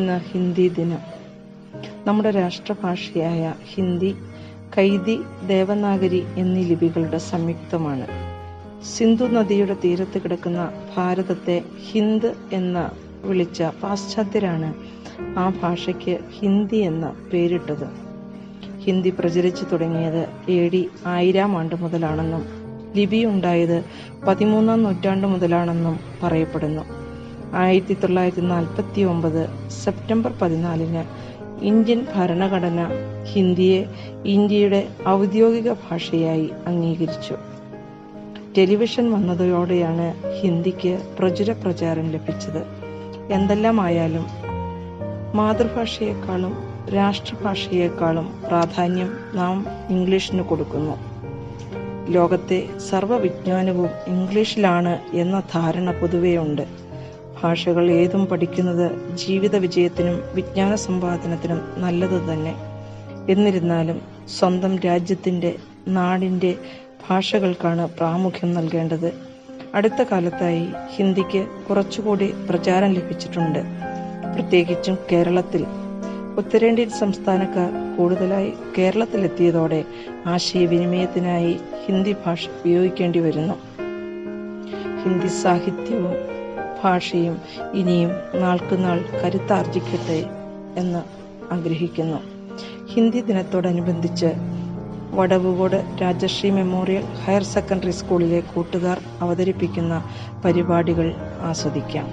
ഇന്ന് ഹിന്ദി ദിനം. നമ്മുടെ രാഷ്ട്രഭാഷയായ ഹിന്ദി കൈദി, ദേവനാഗരി എന്നീ ലിപികളുടെ സംയുക്തമാണ്. സിന്ധു നദിയുടെ തീരത്ത് കിടക്കുന്ന ഭാരതത്തെ ഹിന്ദ് എന്ന് വിളിച്ച പാശ്ചാത്യരാണ് ആ ഭാഷയ്ക്ക് ഹിന്ദി എന്ന പേരിട്ടത്. ഹിന്ദി പ്രചരിച്ചു തുടങ്ങിയത് AD 1000 ആണ്ട് മുതലാണെന്നും ലിപി ഉണ്ടായത് 13-ാം നൂറ്റാണ്ട് മുതലാണെന്നും പറയപ്പെടുന്നു. 1949 സെപ്റ്റംബർ 14 ഇന്ത്യൻ ഭരണഘടന ഹിന്ദിയെ ഇന്ത്യയുടെ ഔദ്യോഗിക ഭാഷയായി അംഗീകരിച്ചു. ടെലിവിഷൻ വന്നതോടെയാണ് ഹിന്ദിക്ക് പ്രചുര പ്രചാരം ലഭിച്ചത്. എന്തെല്ലാമായാലും മാതൃഭാഷയെക്കാളും രാഷ്ട്രഭാഷയെക്കാളും പ്രാധാന്യം നാം ഇംഗ്ലീഷിന് കൊടുക്കുന്നു. ലോകത്തെ സർവ്വവിജ്ഞാനവും ഇംഗ്ലീഷിലാണ് എന്ന ധാരണ പൊതുവെയുണ്ട്. ഭാഷകൾ ഏതും പഠിക്കുന്നത് ജീവിത വിജയത്തിനും വിജ്ഞാന സമ്പാദനത്തിനും നല്ലത് തന്നെ. എന്നിരുന്നാലും സ്വന്തം രാജ്യത്തിൻ്റെ, നാടിൻ്റെ ഭാഷകൾക്കാണ് പ്രാമുഖ്യം നൽകേണ്ടത്. അടുത്ത കാലത്തായി ഹിന്ദിക്ക് കുറച്ചുകൂടി പ്രചാരം ലഭിച്ചിട്ടുണ്ട്. പ്രത്യേകിച്ചും കേരളത്തിൽ. ഉത്തരേന്ത്യൻ സംസ്ഥാനക്കാർ കൂടുതലായി കേരളത്തിലെത്തിയതോടെ ആശയവിനിമയത്തിനായി ഹിന്ദി ഭാഷ ഉപയോഗിക്കേണ്ടി വരുന്നു. ഹിന്ദി സാഹിത്യവും ഭാഷയും ഇനിയും നാൾക്കുനാൾ കരുത്താർജിക്കട്ടെ എന്ന് ആഗ്രഹിക്കുന്നു. ഹിന്ദി ദിനത്തോടനുബന്ധിച്ച് Vadavucode Rajashree memorial higher secondary സ്കൂളിലെ കൂട്ടുകാർ അവതരിപ്പിക്കുന്ന പരിപാടികൾ ആസ്വദിക്കാം.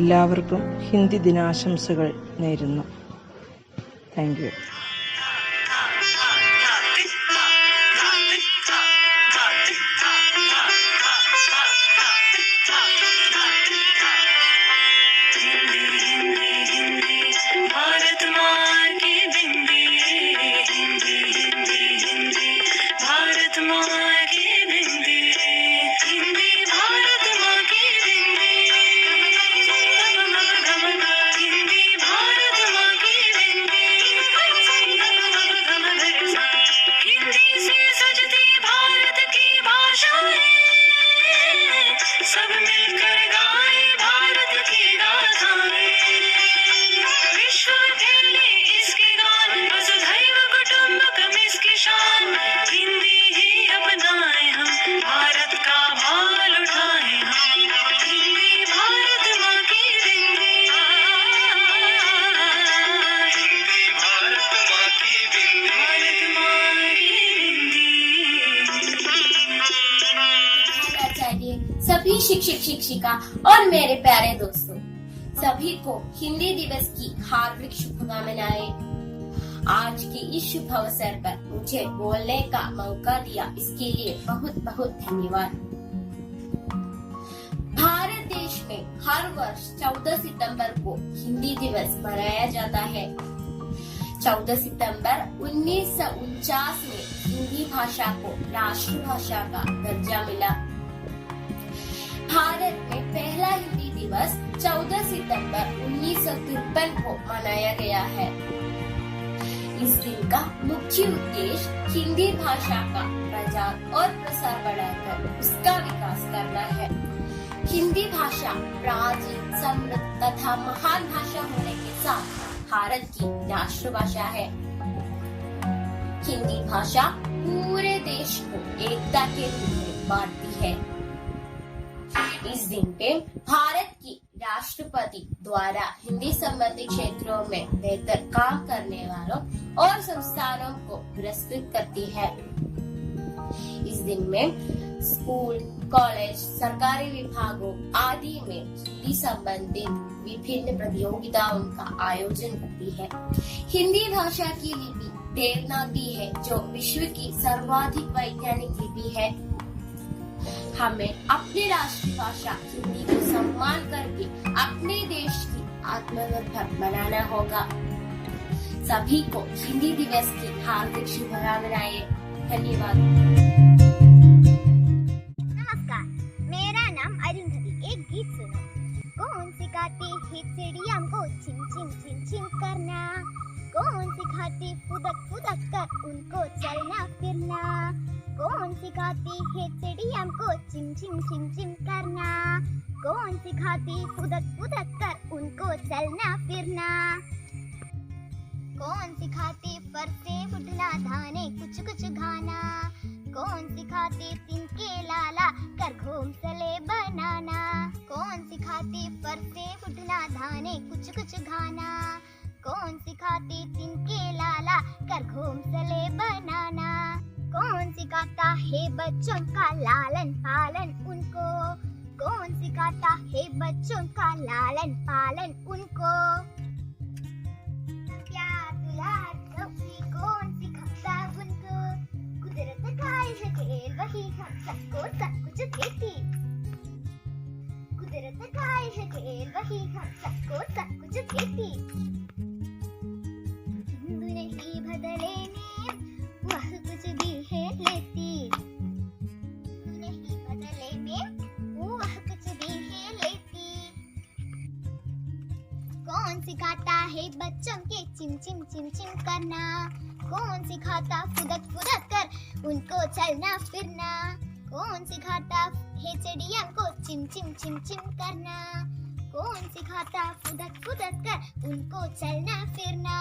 എല്ലാവർക്കും ഹിന്ദി ദിനാശംസകൾ നേരുന്നു. Thank you. सब मिलकर गाए भारत की गाथाएं, विश्व फैले इसके गान, वसुधैव कुटुंबकम इसकी शान, हिंदी ही अपनाए हम, भारत का भाल उठाए हम, हिंदी भारत माँ की बिंदी, हिंदी भारत माँ की बिंदी, भारत माँ की बिंदी। सभी शिक्षक शिक्षिका और मेरे प्यारे दोस्तों, सभी को हिंदी दिवस की हार्दिक शुभकामनाएं। आज के इस शुभ अवसर पर मुझे बोलने का मौका दिया, इसके लिए बहुत बहुत धन्यवाद। भारत देश में हर वर्ष 14 सितंबर को हिंदी दिवस मनाया जाता है। 14 सितंबर 1949 में हिंदी भाषा को राष्ट्रभाषा का दर्जा मिला। भारत में पहला हिंदी दिवस 14 सितंबर 1953 को मनाया गया है। इस दिन का मुख्य उद्देश्य हिंदी भाषा का प्रचार और प्रसार बढ़ाकर उसका विकास करना है। हिंदी भाषा प्राचीन, समृद्ध तथा महान भाषा होने के साथ भारत की राष्ट्रभाषा है। हिंदी भाषा पूरे देश को एकता के रूप में बांटती है। इस दिन पे भारत की राष्ट्रपति द्वारा हिंदी संबंधी क्षेत्रों में बेहतर काम करने वालों और संस्थानों को पुरस्कृत करती है। इस दिन में स्कूल, कॉलेज, सरकारी विभागों आदि में हिंदी संबंधित विभिन्न प्रतियोगिताओं का आयोजन करती है। हिंदी भाषा की लिपि देवनागरी है, जो विश्व की सर्वाधिक वैज्ञानिक लिपि है। हमें अपनी राष्ट्रभाषा हिंदी को सम्मान करके अपने देश की आत्मनिर्भर बनाना होगा। सभी को हिंदी दिवस की हार्दिक शुभकामनाएं। धन्यवाद। नमस्कार, मेरा नाम अरुंधति। एक गीत सुनो। कौन सिखाती है चिड़िया को छिन छिन छिन छिन करना, कौन सिखाती फुदक फुदक कर उनको चलना फिरना, कौन सिखाती है चिड़ियों को चिम चिम चिम चिम करना? कौन सिखाती फुदक फुदक कर उनको चलना फिरना? कौन सिखाती फर से उठना धाने कुछ कुछ खाना? कौन सिखाती तिनके लाला कर घोंसले बनाना? कौन सिखाती फर से उठना धाने कुछ कुछ खाना? कौन सिखाती तिनके लाला कर घोंसले बनाना? कौन सिखाता है बच्चों का लालन पालन उनको? कौन सिखाता है बच्चों का लालन पालन उनको? प्यार दुलार कभी कौन सिखाता उनको? कुदरत का खेल वही हम सबको सब कुछ देती। कुदरत का खेल वही हम सबको सब कुछ देती। हिंदू नहीं बदले में वह कुछ भी है लेती। हिंदू नहीं बदले में वह कुछ भी है लेती। कौन सिखाता है बच्चों के चिम चिम चिम चिम करना? कौन सिखाता फुदक फुदक कर उनको चलना फिरना? कौन सिखाता है चिड़ियों को चिम चिम चिम चिम करना? कौन सिखाता फुदक फुदक कर उनको चलना फिरना?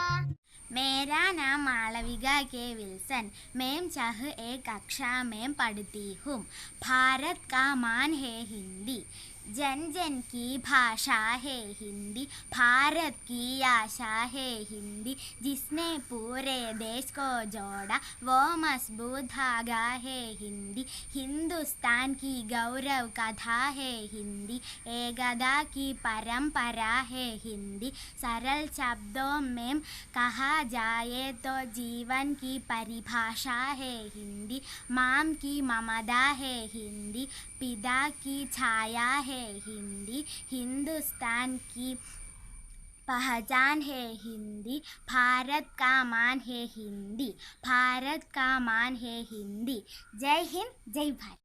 मेरा नाम मालविका के विल्सन। मैं चाह एक कक्षा में पढ़ती हूँ। भारत का मान है हिंदी, जन जन की भाषा है हिंदी, भारत की आशा है हिंदी, जिसने पूरे देश को जोड़ा वो मजबूत धागा है हिंदी, हिंदुस्तान की गौरव कथा है हिंदी, एकता की परंपरा है हिंदी, सरल शब्दों में कहा जाए तो जीवन की परिभाषा है हिंदी, माँ की ममता है हिंदी, पिता की छाया है हिंदी, हिंदुस्तान की पहचान है हिंदी, भारत का मान है हिंदी, भारत का मान है हिंदी। जय हिंद, जय भारत।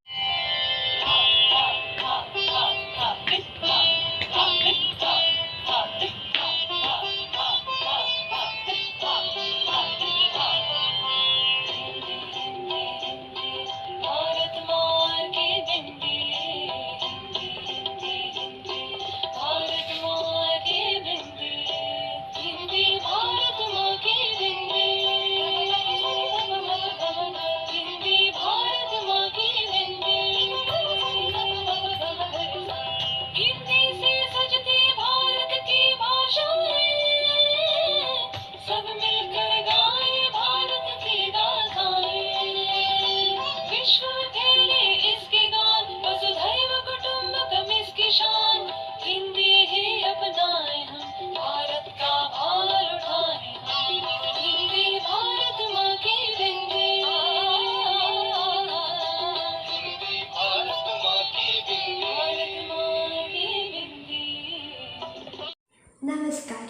नमस्कार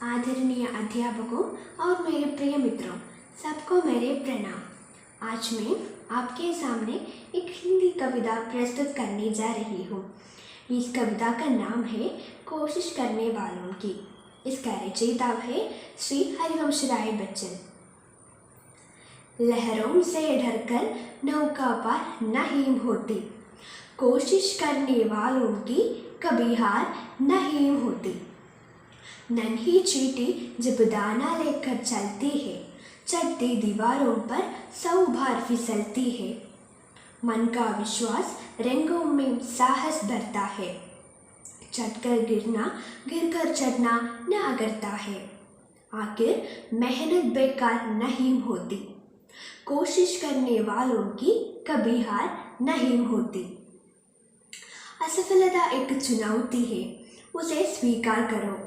आदरणीय अध्यापकों और मेरे प्रिय मित्रों, सबको मेरे प्रणाम। आज मैं आपके सामने एक हिंदी कविता प्रस्तुत करने जा रही हूँ। इस कविता का नाम है कोशिश करने वालों की। इसका रचयिता है श्री हरिवंश राय बच्चन। लहरों से डरकर नौका पार नहीं होती, कोशिश करने वालों की कभी हार नहीं होती। नन्ही चींटी जब दाना लेकर चलती है, चढ़ती दीवारों पर 100 बार फिसलती है। मन का विश्वास रंगों में साहस भरता है, चढ़कर गिरना गिरकर चढ़ना न अगरता है। आखिर मेहनत बेकार नहीं होती, कोशिश करने वालों की कभी हार नहीं होती। असफलता एक चुनौती है, उसे स्वीकार करो।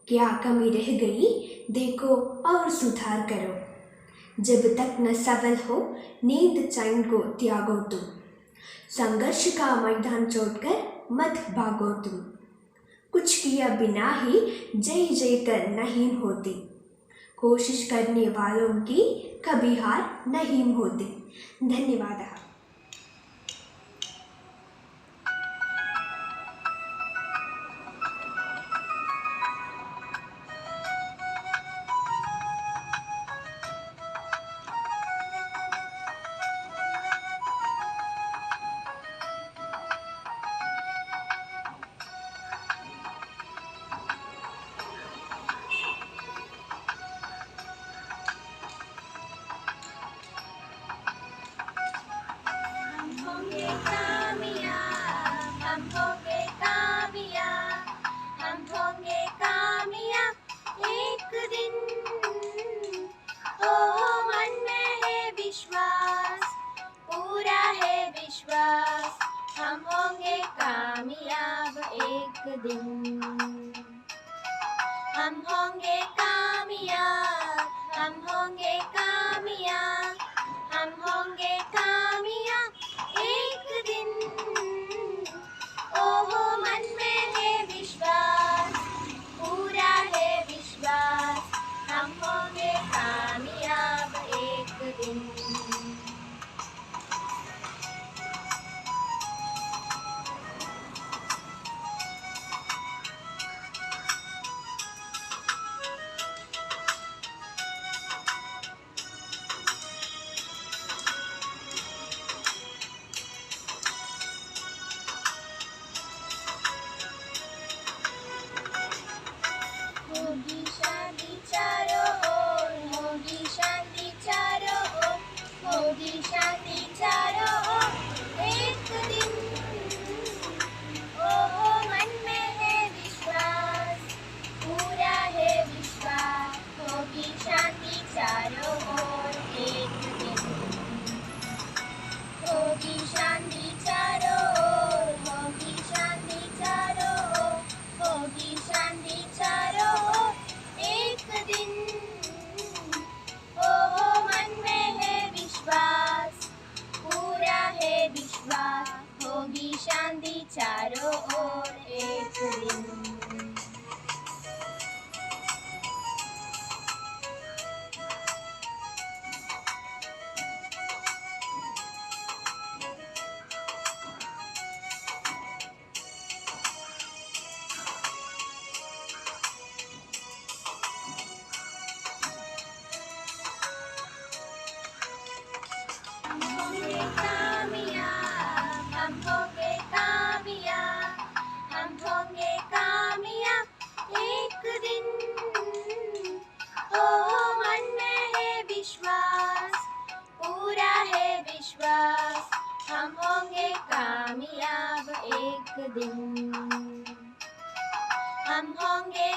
क्या कमी रह गई देखो और सुधार करो। जब तक न सफल हो नींद चैन को त्यागो तुम, संघर्ष का मैदान छोड़कर मत भागो तुम। कुछ किया बिना ही जय जय कर नहीं होती, कोशिश करने वालों की कभी हार नहीं होती। धन्यवाद। होंगे कामयाब एक दिन। हम होंगे कामयाब, हम होंगे कामयाब, हम होंगे कामयाब एक दिन। ओहो मन में है विश्वास, पूरा है विश्वास, हम होंगे कामयाब एक दिन। होगी शांति चारों ओर, होगी शांति चारों ओर, होगी शांति चारों ओर एक दिन। ओहो मन में है विश्वास, पूरा है विश्वास, होगी शांति चारों ओर एक दिन। होगी शांति चारों ओर, होगी शांति चारों ओर, होगी शांति चारों ओर एक दिन। ओहो मन में है विश्वास, पूरा है विश्वास, होगी शांति चारों ओर एक दिन। हम होंगे कामयाब, हम होंगे कामयाब, हम होंगे कामयाब एक दिन। ओहो मन में है विश्वास, पूरा है विश्वास, हम होंगे कामयाब एक दिन। हम होंगे